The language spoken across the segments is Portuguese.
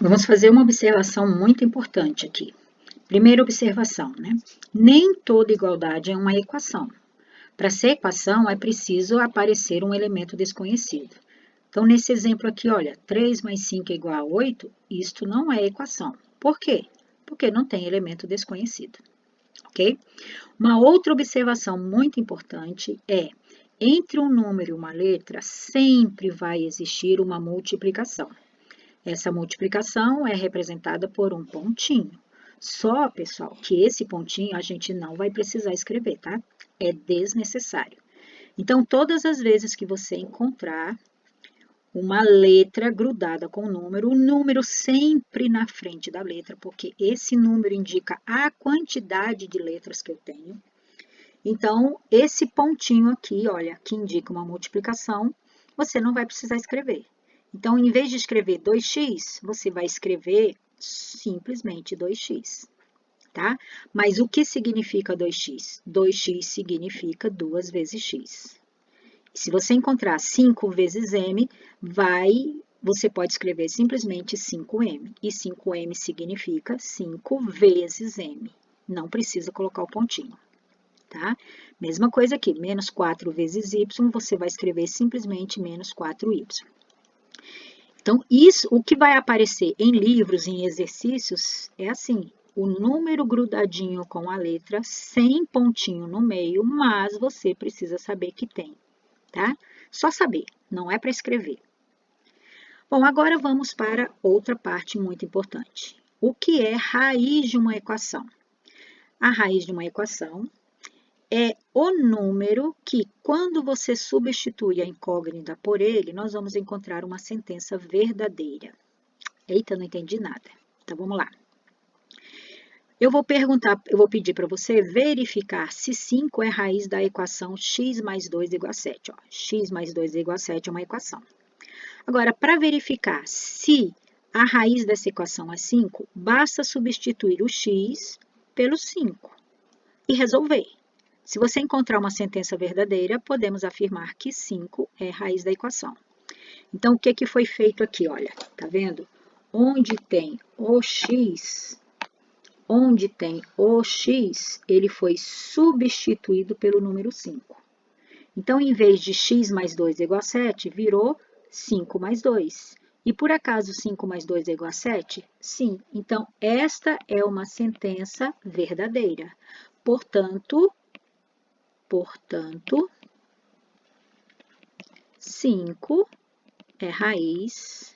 Vamos fazer uma observação muito importante aqui. Primeira observação, né? Nem toda igualdade é uma equação. Para ser equação, é preciso aparecer um elemento desconhecido. Então, nesse exemplo aqui, olha, 3 mais 5 é igual a 8, isto não é equação. Por quê? Porque não tem elemento desconhecido, ok? Uma outra observação muito importante é, entre um número e uma letra, sempre vai existir uma multiplicação. Essa multiplicação é representada por um pontinho. Só, pessoal, que esse pontinho a gente não vai precisar escrever, tá? É desnecessário. Então, todas as vezes que você encontrar uma letra grudada com o número sempre na frente da letra, porque esse número indica a quantidade de letras que eu tenho. Então, esse pontinho aqui, olha, que indica uma multiplicação, você não vai precisar escrever. Então, em vez de escrever 2x, você vai escrever simplesmente 2x, tá? Mas o que significa 2x? 2x significa 2 vezes x. Se você encontrar 5 vezes m, você pode escrever simplesmente 5m. E 5m significa 5 vezes m. Não precisa colocar o pontinho, tá? Mesma coisa aqui, menos 4 vezes y, você vai escrever simplesmente menos 4y. Então, o que vai aparecer em livros, em exercícios, é assim, o número grudadinho com a letra, sem pontinho no meio, mas você precisa saber que tem, tá? Só saber, não é para escrever. Bom, agora vamos para outra parte muito importante. O que é raiz de uma equação? A raiz de uma equação é o número que, quando você substitui a incógnita por ele, nós vamos encontrar uma sentença verdadeira. Eita, não entendi nada. Então, vamos lá. Eu vou pedir para você verificar se 5 é raiz da equação x mais 2 igual a 7. Ó, x mais 2 igual a 7 é uma equação. Agora, para verificar se a raiz dessa equação é 5, basta substituir o x pelo 5 e resolver. Se você encontrar uma sentença verdadeira, podemos afirmar que 5 é raiz da equação. Então, o que foi feito aqui? Olha, tá vendo? Onde tem o x, ele foi substituído pelo número 5. Então, em vez de x mais 2 igual a 7, virou 5 mais 2. E por acaso 5 mais 2 é igual a 7? Sim. Então, esta é uma sentença verdadeira. Portanto, 5 é raiz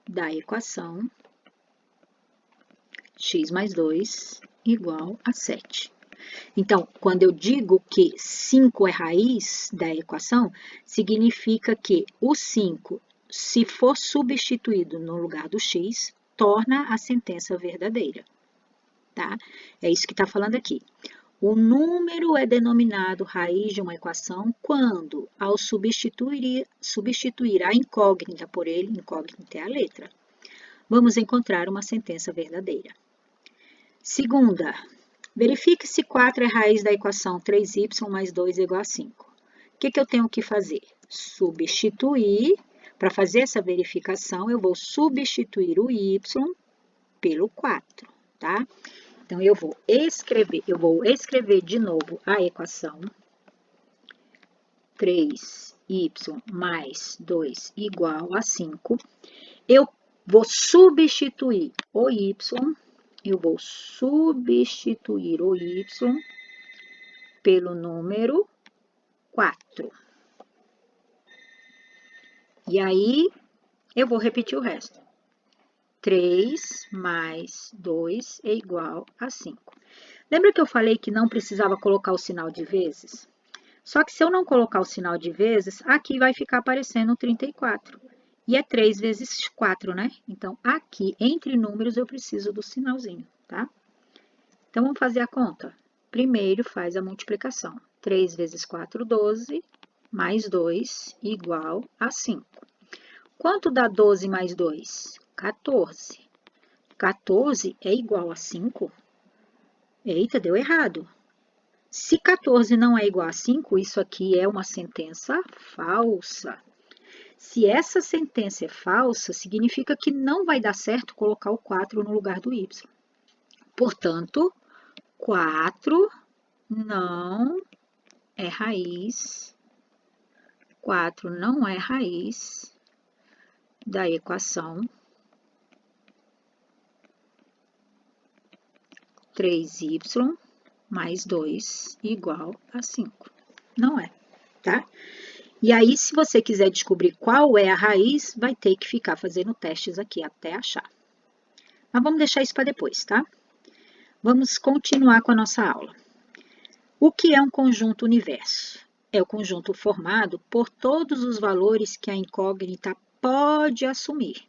da equação x mais 2 igual a 7. Então, quando eu digo que 5 é raiz da equação, significa que o 5, se for substituído no lugar do x, torna a sentença verdadeira, tá? É isso que está falando aqui. O número é denominado raiz de uma equação quando, ao substituir a incógnita por ele, incógnita é a letra, vamos encontrar uma sentença verdadeira. Segunda, verifique se 4 é raiz da equação 3y mais 2 é igual a 5. O que eu tenho que fazer? Substituir. Para fazer essa verificação, eu vou substituir o y pelo 4, tá? Então, eu vou escrever de novo a equação 3y mais 2 igual a 5. Eu vou substituir o y, pelo número 4. E aí, eu vou repetir o resto. 3 mais 2 é igual a 5. Lembra que eu falei que não precisava colocar o sinal de vezes? Só que se eu não colocar o sinal de vezes, aqui vai ficar aparecendo 34. E é 3 vezes 4, né? Então, aqui, entre números, eu preciso do sinalzinho, tá? Então, vamos fazer a conta. Primeiro, faz a multiplicação. 3 vezes 4, 12, mais 2, igual a 5. Quanto dá 12 mais 2? 14. 14 é igual a 5? Eita, deu errado. Se 14 não é igual a 5, isso aqui é uma sentença falsa. Se essa sentença é falsa, significa que não vai dar certo colocar o 4 no lugar do y. Portanto, 4 não é raiz. 4 não é raiz da equação 3y mais 2 igual a 5. Não é, tá? E aí, se você quiser descobrir qual é a raiz, vai ter que ficar fazendo testes aqui até achar. Mas vamos deixar isso para depois, tá? Vamos continuar com a nossa aula. O que é um conjunto universo? É o conjunto formado por todos os valores que a incógnita pode assumir.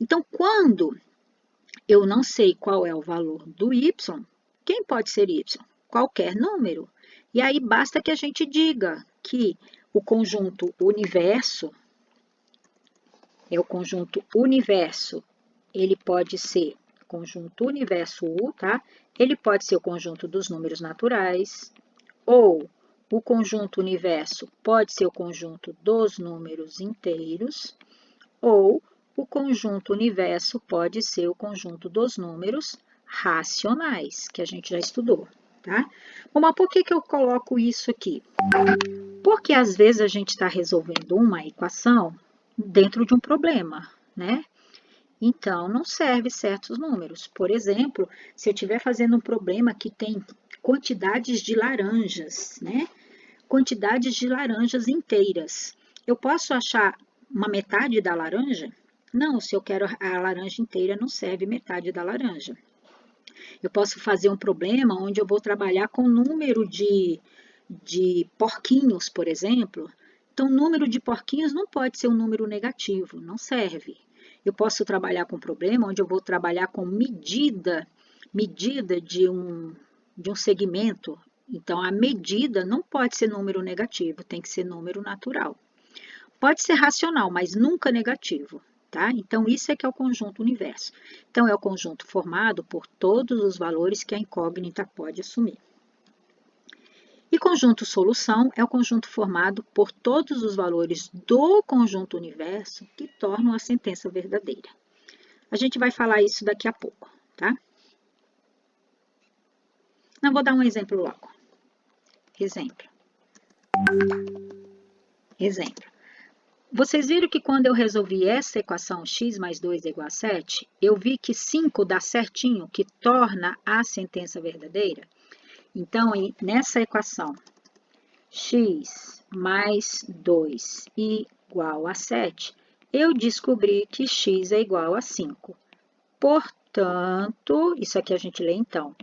Então, quando eu não sei qual é o valor do y, quem pode ser y? Qualquer número. E aí basta que a gente diga que o conjunto universo é o conjunto universo. Ele pode ser conjunto universo U, tá? Ele pode ser o conjunto dos números naturais, ou o conjunto universo pode ser o conjunto dos números inteiros, ou o conjunto universo pode ser o conjunto dos números racionais, que a gente já estudou, tá? Bom, mas por que eu coloco isso aqui? Porque às vezes a gente está resolvendo uma equação dentro de um problema, né? Então, não serve certos números. Por exemplo, se eu estiver fazendo um problema que tem quantidades de laranjas, né? Quantidades de laranjas inteiras. Eu posso achar uma metade da laranja? Não, se eu quero a laranja inteira, não serve metade da laranja. Eu posso fazer um problema onde eu vou trabalhar com número de porquinhos, por exemplo. Então, número de porquinhos não pode ser um número negativo, não serve. Eu posso trabalhar com um problema onde eu vou trabalhar com medida de um segmento. Então, a medida não pode ser número negativo, tem que ser número natural. Pode ser racional, mas nunca negativo, tá? Então, isso é que é o conjunto universo. Então, é o conjunto formado por todos os valores que a incógnita pode assumir. E conjunto solução é o conjunto formado por todos os valores do conjunto universo que tornam a sentença verdadeira. A gente vai falar isso daqui a pouco, tá? Não, vou dar um exemplo logo. Exemplo. Vocês viram que quando eu resolvi essa equação x mais 2 é igual a 7, eu vi que 5 dá certinho, que torna a sentença verdadeira? Então, nessa equação, x mais 2 igual a 7, eu descobri que x é igual a 5. Portanto, isso aqui a gente lê então,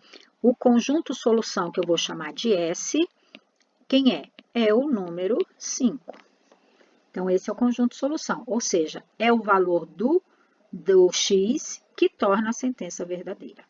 o conjunto solução que eu vou chamar de S, quem é? É o número 5. Então, esse é o conjunto solução, ou seja, é o valor do x que torna a sentença verdadeira.